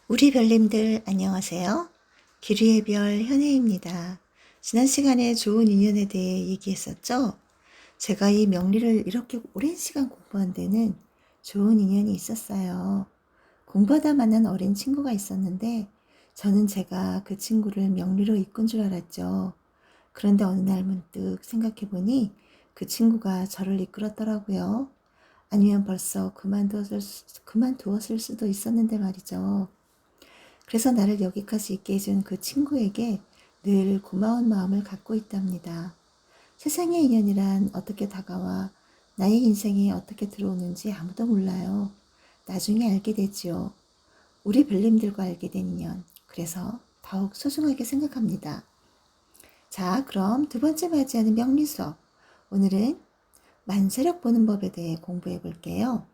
우리 별님들 안녕하세요. 기류의 별 현혜입니다. 지난 시간에 좋은 인연에 대해 얘기했었죠? 제가 이 명리를 이렇게 오랜 시간 공부한 데는 좋은 인연이 있었어요. 공부하다 만난 어린 친구가 있었는데 저는 제가 그 친구를 명리로 이끈 줄 알았죠. 그런데 어느 날 문득 생각해보니 그 친구가 저를 이끌었더라고요. 아니면 벌써 그만두었을 수도 있었는데 말이죠. 그래서 나를 여기까지 있게 해준 그 친구에게 늘 고마운 마음을 갖고 있답니다. 세상의 인연이란 어떻게 다가와 나의 인생에 어떻게 들어오는지 아무도 몰라요. 나중에 알게 되지요. 우리 별님들과 알게 된 인연. 그래서 더욱 소중하게 생각합니다. 자, 그럼 두 번째 맞이하는 명리 수업. 오늘은 만세력 보는 법에 대해 공부해 볼게요.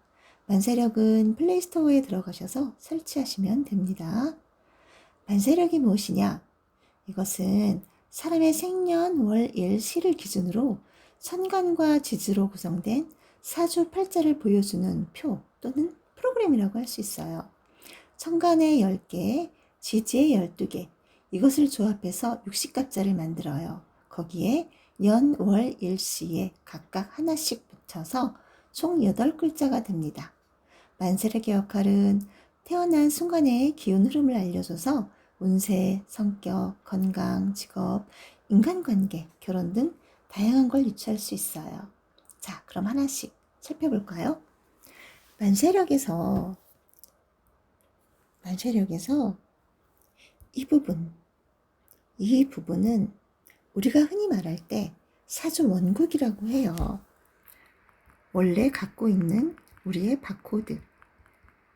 만세력은 플레이스토어에 들어가셔서 설치하시면 됩니다. 만세력이 무엇이냐? 이것은 사람의 생년, 월, 일, 시를 기준으로 천간과 지지로 구성된 사주팔자를 보여주는 표 또는 프로그램이라고 할 수 있어요. 천간에 10개, 지지에 12개, 이것을 조합해서 60갑자를 만들어요. 거기에 년, 월, 일, 시에 각각 하나씩 붙여서 총 8글자가 됩니다. 만세력의 역할은 태어난 순간의 기운 흐름을 알려줘서 운세, 성격, 건강, 직업, 인간관계, 결혼 등 다양한 걸 유추할 수 있어요. 자, 그럼 하나씩 살펴볼까요? 만세력에서 이 부분은 우리가 흔히 말할 때 사주 원국이라고 해요. 원래 갖고 있는 우리의 바코드,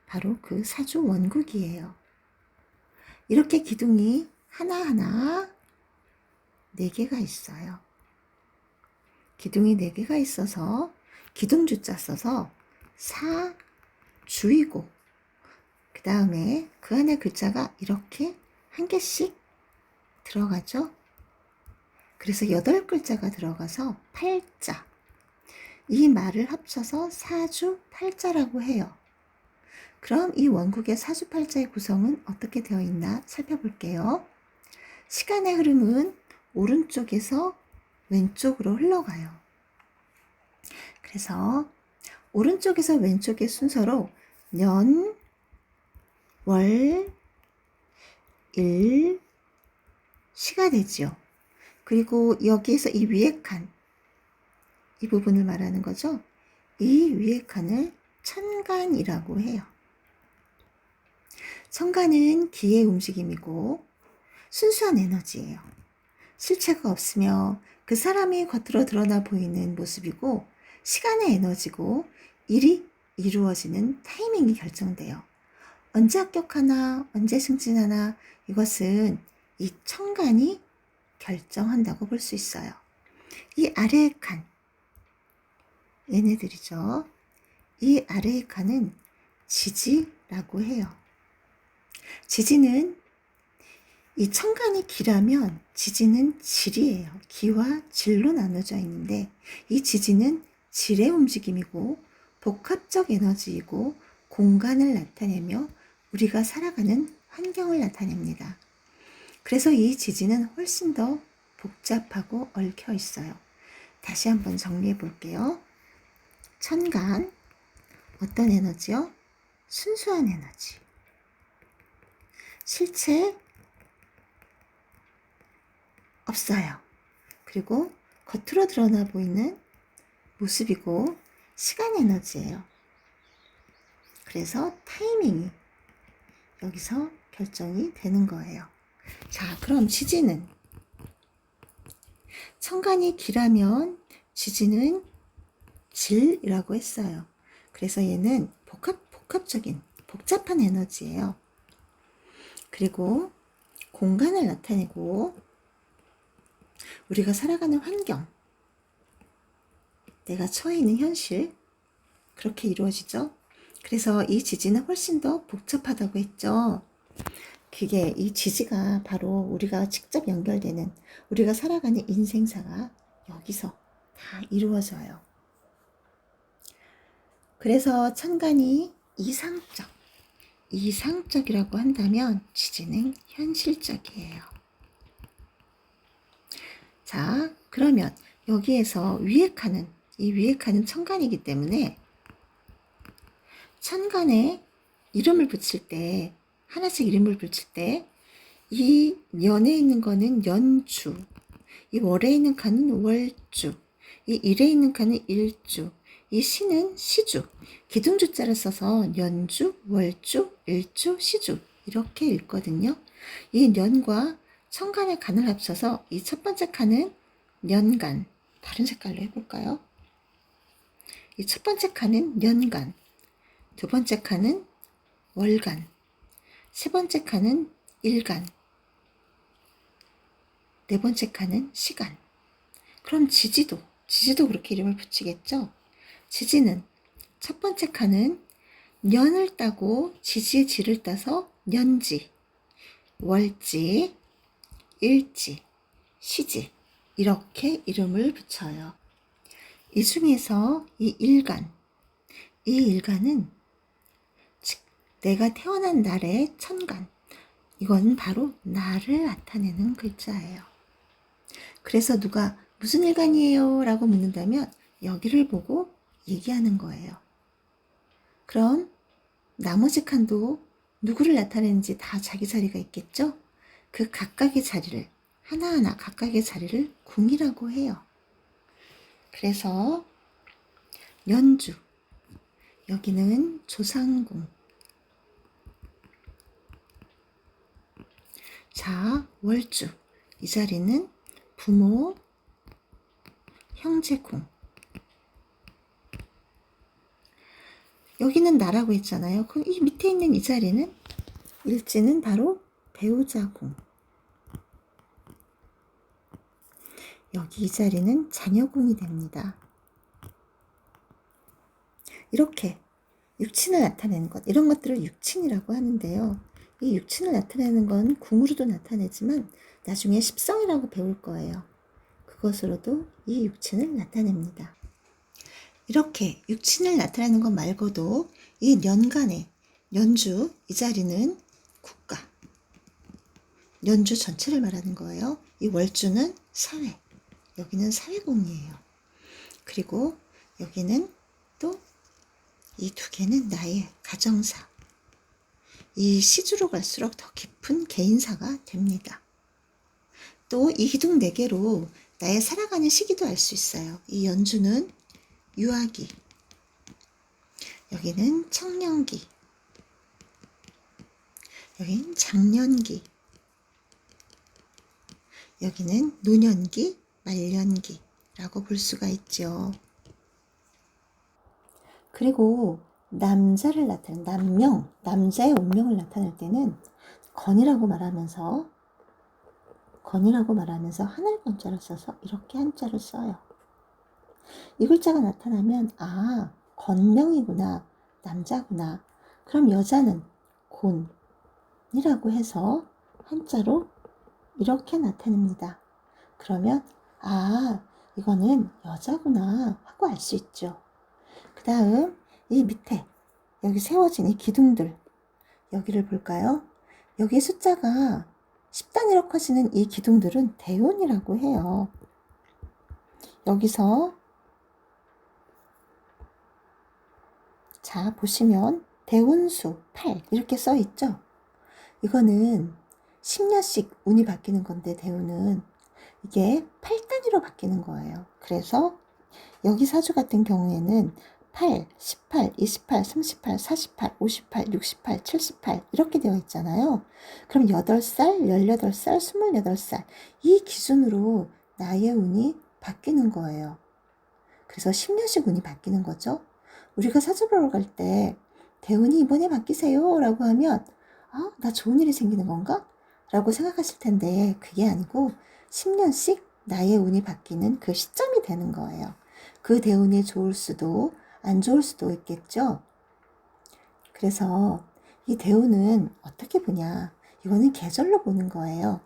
바로 그 사주 원국이에요. 이렇게 기둥이 하나하나 4개가 있어요. 기둥이 4개가 있어서 기둥주자 써서 사주이고, 그 다음에 그 안에 글자가 이렇게 한 개씩 들어가죠. 그래서 8글자가 들어가서 팔자. 이 말을 합쳐서 사주팔자라고 해요. 그럼 이 원국의 사주팔자의 구성은 어떻게 되어 있나 살펴볼게요. 시간의 흐름은 오른쪽에서 왼쪽으로 흘러가요. 그래서 오른쪽에서 왼쪽의 순서로 년, 월, 일, 시가 되지요. 그리고 여기에서 이 위에 칸, 이 부분을 말하는 거죠. 이 위에 칸을 천간이라고 해요. 천간은 기의 움직임이고 순수한 에너지예요. 실체가 없으며 그 사람이 겉으로 드러나 보이는 모습이고 시간의 에너지고 일이 이루어지는 타이밍이 결정돼요. 언제 합격하나 언제 승진하나 이것은 이 천간이 결정한다고 볼 수 있어요. 이 아래의 칸, 얘네들이죠. 이 아래의 칸은 지지라고 해요. 지지는 이 천간이 기라면 지지는 질이에요. 기와 질로 나눠져 있는데 이 지지는 질의 움직임이고 복합적 에너지이고 공간을 나타내며 우리가 살아가는 환경을 나타냅니다. 그래서 이 지지는 훨씬 더 복잡하고 얽혀 있어요. 다시 한번 정리해 볼게요. 천간, 어떤 에너지요? 순수한 에너지. 실체 없어요. 그리고 겉으로 드러나 보이는 모습이고 시간 에너지예요. 그래서 타이밍이 여기서 결정이 되는 거예요. 자, 그럼 지지는 천간이 기라면 지지는 질이라고 했어요. 그래서 얘는 복합적인 복잡한 에너지예요. 그리고 공간을 나타내고 우리가 살아가는 환경, 내가 처해 있는 현실, 그렇게 이루어지죠. 그래서 이 지지는 훨씬 더 복잡하다고 했죠. 그게 이 지지가 바로 우리가 직접 연결되는 우리가 살아가는 인생사가 여기서 다 이루어져요. 그래서 천간이 이상적, 이상적이라고 한다면 지지는 현실적이에요. 자, 그러면 여기에서 위에 칸은, 이 위에 칸은 천간이기 때문에 천간에 이름을 붙일 때, 하나씩 이름을 붙일 때, 이 연에 있는 거는 연주, 이 월에 있는 칸은 월주, 이 일에 있는 칸은 일주, 이 시는 시주, 기둥주자를 써서 연주, 월주, 일주, 시주 이렇게 읽거든요. 이 년과 천간의 간을 합쳐서 이 첫 번째 칸은 년간, 다른 색깔로 해볼까요? 이 첫 번째 칸은 년간, 두 번째 칸은 월간, 세 번째 칸은 일간, 네 번째 칸은 시간. 그럼 지지도 그렇게 이름을 붙이겠죠? 지지는 첫 번째 칸은 년을 따고 지지의 지를 따서 년지, 월지, 일지, 시지 이렇게 이름을 붙여요. 이 중에서 이 일간은 즉 내가 태어난 날의 천간, 이건 바로 나를 나타내는 글자예요. 그래서 누가 무슨 일간이에요? 라고 묻는다면 여기를 보고 얘기하는 거예요. 그럼 나머지 칸도 누구를 나타내는지 다 자기 자리가 있겠죠? 그 각각의 자리를, 하나하나 각각의 자리를 궁이라고 해요. 그래서 연주, 여기는 조상궁. 자, 월주, 이 자리는 부모, 형제궁. 여기는 나라고 했잖아요. 그럼 이 밑에 있는 이 자리는, 일지는 바로 배우자궁. 여기 이 자리는 자녀궁이 됩니다. 이렇게 육친을 나타내는 것, 이런 것들을 육친이라고 하는데요. 이 육친을 나타내는 건 궁으로도 나타내지만 나중에 십성이라고 배울 거예요. 그것으로도 이 육친을 나타냅니다. 이렇게 육친을 나타내는 것 말고도 이 년간의 연주, 이 자리는 국가, 연주 전체를 말하는 거예요. 이 월주는 사회, 여기는 사회공이에요. 그리고 여기는 또 이 두 개는 나의 가정사, 이 시주로 갈수록 더 깊은 개인사가 됩니다. 또 이 기둥 4개로 나의 살아가는 시기도 알 수 있어요. 이 연주는 유아기, 여기는 청년기, 여기는 장년기, 여기는 노년기, 말년기라고 볼 수가 있죠. 그리고 남자를 나타낸 남명, 남자의 운명을 나타낼 때는 건이라고 말하면서 하늘 건자를 써서 이렇게 한자를 써요. 이 글자가 나타나면 아, 건명이구나, 남자구나. 그럼 여자는 곤이라고 해서 한자로 이렇게 나타냅니다. 그러면 아, 이거는 여자구나 하고 알 수 있죠. 그 다음 이 밑에 여기 세워진 이 기둥들, 여기를 볼까요? 여기 숫자가 10단위로 커지는 이 기둥들은 대운이라고 해요. 여기서 자 보시면 대운수 8 이렇게 써 있죠. 이거는 10년씩 운이 바뀌는 건데 대운은 이게 8단위로 바뀌는 거예요. 그래서 여기 사주 같은 경우에는 8, 18, 28, 38, 48, 58, 68, 78 이렇게 되어 있잖아요. 그럼 8살, 18살, 28살 이 기준으로 나의 운이 바뀌는 거예요. 그래서 10년씩 운이 바뀌는 거죠. 우리가 사주 보러 갈 때 대운이 이번에 바뀌세요 라고 하면 아, 나 좋은 일이 생기는 건가? 라고 생각하실 텐데 그게 아니고 10년씩 나의 운이 바뀌는 그 시점이 되는 거예요. 그 대운이 좋을 수도 안 좋을 수도 있겠죠. 그래서 이 대운은 어떻게 보냐, 이거는 계절로 보는 거예요.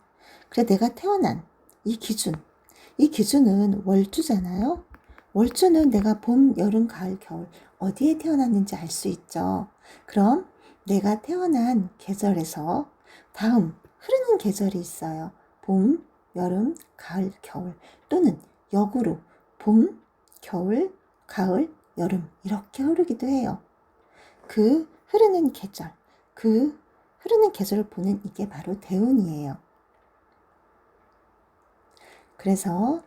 그래 내가 태어난 이 기준은 월주잖아요. 월주는 내가 봄, 여름, 가을, 겨울 어디에 태어났는지 알 수 있죠. 그럼 내가 태어난 계절에서 다음 흐르는 계절이 있어요. 봄, 여름, 가을, 겨울 또는 역으로 봄, 겨울, 가을, 여름 이렇게 흐르기도 해요. 그 흐르는 계절, 그 흐르는 계절을 보는 이게 바로 대운이에요. 그래서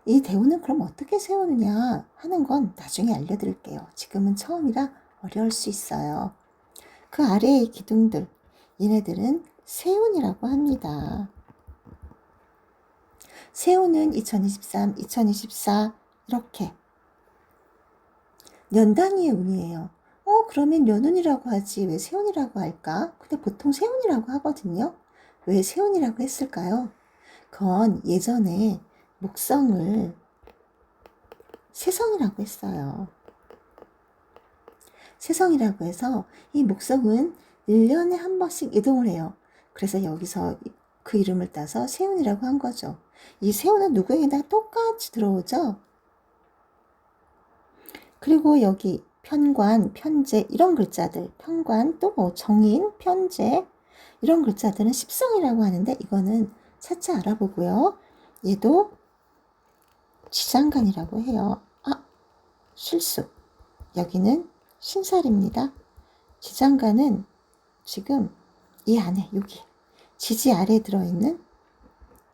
이 대운은 그럼 어떻게 세우느냐 하는 건 나중에 알려드릴게요. 지금은 처음이라 어려울 수 있어요. 그 아래의 기둥들, 얘네들은 세운이라고 합니다. 세운은 2023, 2024 이렇게 년 단위의 운이에요. 그러면 연운이라고 하지 왜 세운이라고 할까? 근데 보통 세운이라고 하거든요. 왜 세운이라고 했을까요? 그건 예전에 목성을 세성이라고 했어요. 세성이라고 해서 이 목성은 1년에 한 번씩 이동을 해요. 그래서 여기서 그 이름을 따서 세운이라고 한 거죠. 이 세운은 누구에게나 똑같이 들어오죠. 그리고 여기 편관, 편재 이런 글자들, 편관 또 뭐 정인, 편재 이런 글자들은 십성이라고 하는데 이거는 차차 알아보고요. 얘도 지장간이라고 해요. 실수. 여기는 신살입니다. 지장간은 지금 이 안에 여기 지지 아래에 들어있는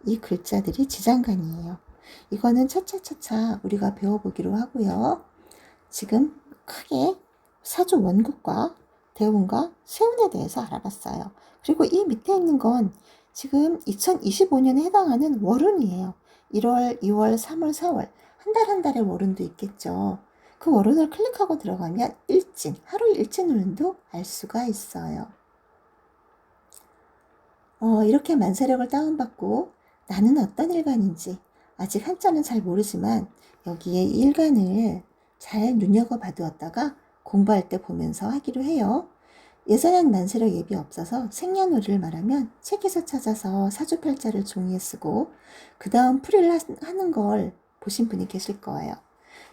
이 글자들이 지장간이에요. 이거는 차차차차 우리가 배워보기로 하고요. 지금 크게 사주 원국과 대운과 세운에 대해서 알아봤어요. 그리고 이 밑에 있는 건 지금 2025년에 해당하는 월운이에요. 1월, 2월, 3월, 4월 한 달 한 달의 월운도 있겠죠. 그 월운을 클릭하고 들어가면 일진, 하루 일진 운도 알 수가 있어요. 이렇게 만세력을 다운받고 나는 어떤 일간인지 아직 한자는 잘 모르지만 여기에 일간을 잘 눈여겨봐 두었다가 공부할 때 보면서 하기로 해요. 예전엔 만세력 앱이 없어서 생년월일을 말하면 책에서 찾아서 사주팔자를 종이에 쓰고 그 다음 풀이를 하는 걸 보신 분이 계실 거예요.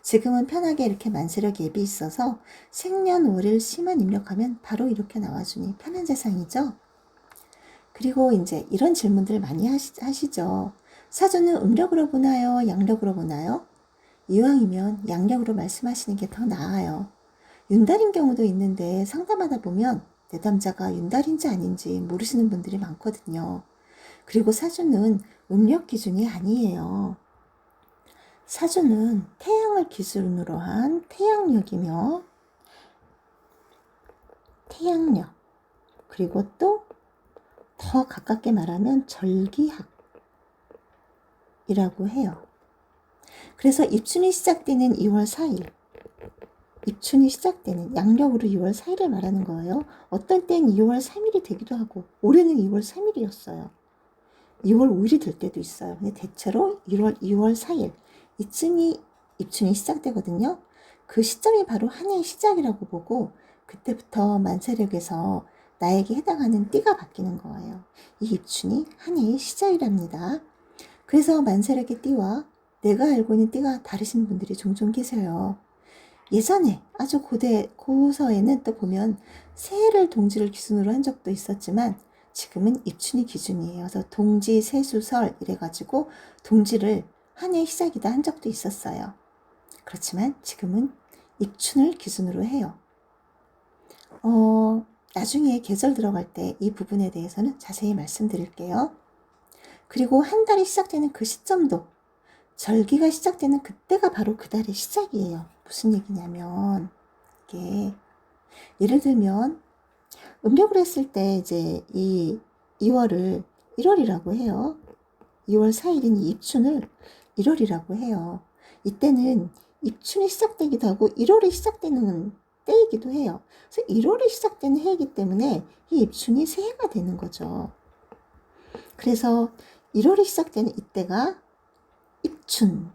지금은 편하게 이렇게 만세력 앱이 있어서 생년월일 시만 입력하면 바로 이렇게 나와주니 편한 세상이죠. 그리고 이제 이런 질문들 많이 하시죠. 사주는 음력으로 보나요? 양력으로 보나요? 이왕이면 양력으로 말씀하시는 게 더 나아요. 윤달인 경우도 있는데 상담하다 보면 내담자가 윤달인지 아닌지 모르시는 분들이 많거든요. 그리고 사주는 음력 기준이 아니에요. 사주는 태양을 기준으로 한 태양력이며 태양력 그리고 또 더 가깝게 말하면 절기학이라고 해요. 그래서 입춘이 시작되는 2월 4일 입춘이 시작되는 양력으로 2월 4일을 말하는 거예요. 어떤 때는 2월 3일이 되기도 하고 올해는 2월 3일이었어요. 2월 5일이 될 때도 있어요. 근데 대체로 2월 4일 이쯤이 입춘이 시작되거든요. 그 시점이 바로 한 해의 시작이라고 보고 그때부터 만세력에서 나에게 해당하는 띠가 바뀌는 거예요. 이 입춘이 한 해의 시작이랍니다. 그래서 만세력의 띠와 내가 알고 있는 띠가 다르신 분들이 종종 계세요. 예전에 아주 고서에는 또 보면 새해를 동지를 기준으로 한 적도 있었지만 지금은 입춘이 기준이에요. 그래서 동지, 세수, 설 이래가지고 동지를 한 해의 시작이다 한 적도 있었어요. 그렇지만 지금은 입춘을 기준으로 해요. 나중에 계절 들어갈 때 이 부분에 대해서는 자세히 말씀드릴게요. 그리고 한 달이 시작되는 그 시점도 절기가 시작되는 그때가 바로 그 달의 시작이에요. 무슨 얘기냐면 이게 예를 들면 음력으로 했을 때 이제 이 2월을 1월이라고 해요. 2월 4일인 이 입춘을 1월이라고 해요. 이때는 입춘이 시작되기도 하고 1월이 시작되는 때이기도 해요. 그래서 1월이 시작되는 해이기 때문에 이 입춘이 새해가 되는 거죠. 그래서 1월이 시작되는 이때가 입춘,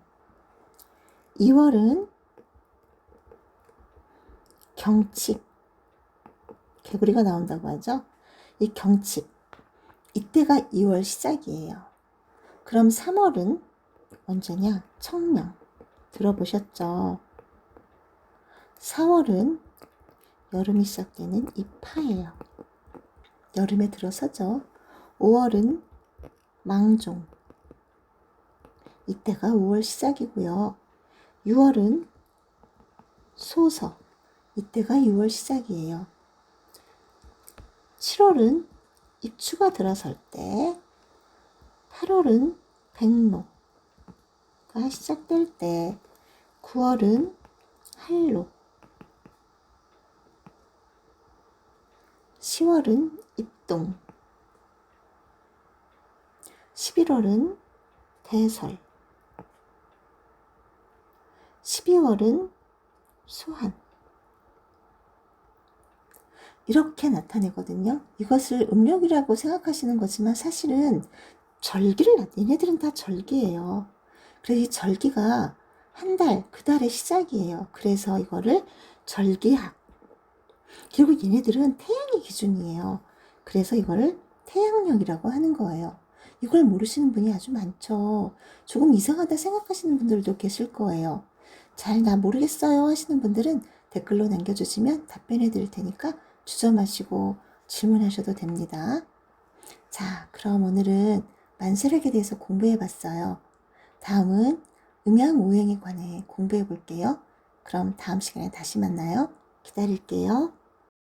2월은 경칩, 개구리가 나온다고 하죠. 이 경칩, 이때가 2월 시작이에요. 그럼 3월은 언제냐? 청명, 들어보셨죠? 4월은 여름이 시작되는 이 파예요. 여름에 들어서죠. 5월은 망종. 이때가 5월 시작이고요. 6월은 소서. 이때가 6월 시작이에요. 7월은 입추가 들어설 때, 8월은 백로가 시작될 때, 9월은 한로, 10월은 입동, 11월은 대설, 12월은 소환. 이렇게 나타내거든요. 이것을 음력이라고 생각하시는 거지만 사실은 얘네들은 다 절기예요. 그래서 이 절기가 한 달, 그 달의 시작이에요. 그래서 이거를 절기학. 결국 얘네들은 태양이 기준이에요. 그래서 이거를 태양력이라고 하는 거예요. 이걸 모르시는 분이 아주 많죠. 조금 이상하다 생각하시는 분들도 계실 거예요. 잘 나 모르겠어요 하시는 분들은 댓글로 남겨주시면 답변해 드릴 테니까 주저 마시고 질문하셔도 됩니다. 자, 그럼 오늘은 만세력에 대해서 공부해 봤어요. 다음은 음양오행에 관해 공부해 볼게요. 그럼 다음 시간에 다시 만나요. 기다릴게요.